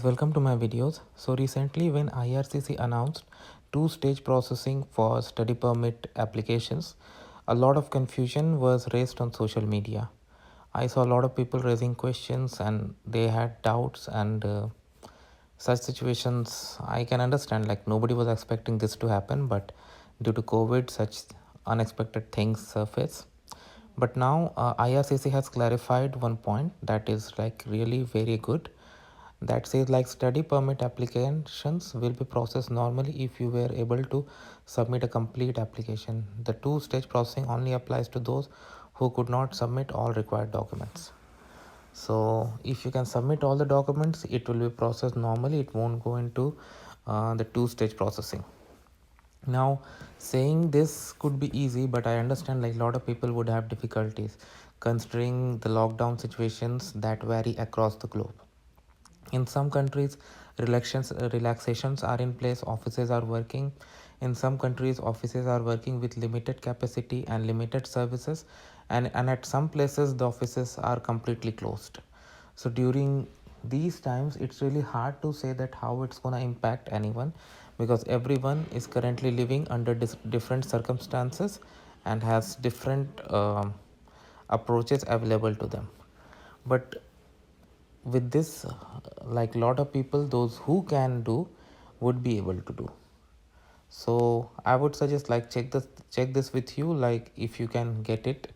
Welcome to my videos. So recently when IRCC announced two-stage processing for study permit applications, a lot of confusion was raised on social media. I saw a lot of people raising questions and they had doubts and such situations I can understand, like nobody was expecting this to happen, but due to COVID such unexpected things surface. But now IRCC has clarified one point that is like really very good, that says like study permit applications will be processed normally if you were able to submit a complete application. The two-stage processing only applies to those who could not submit all required documents. So if you can submit all the documents, it will be processed normally. It won't go into the two-stage processing. Now, saying this could be easy, but I understand like a lot of people would have difficulties considering the lockdown situations that vary across the globe. In some countries, relaxations are in place, offices are working. In some countries, offices are working with limited capacity and limited services, and at some places, the offices are completely closed. So during these times, it's really hard to say that how it's going to impact anyone, because everyone is currently living under different circumstances and has different approaches available to them. But with this, like a lot of people, those who can do would be able to do. So I would suggest like check this with you, like if you can get it,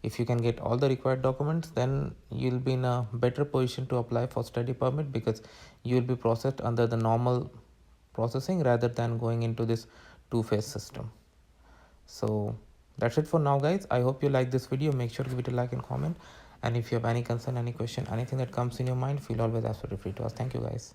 if you can get all the required documents, then you'll be in a better position to apply for study permit, because you'll be processed under the normal processing rather than going into this two-phase system. So that's it for now, guys. I hope you like this video. Make sure to give it a like and comment, and if you have any concern, any question, anything that comes in your mind, feel always absolutely free to ask. Thank you, guys.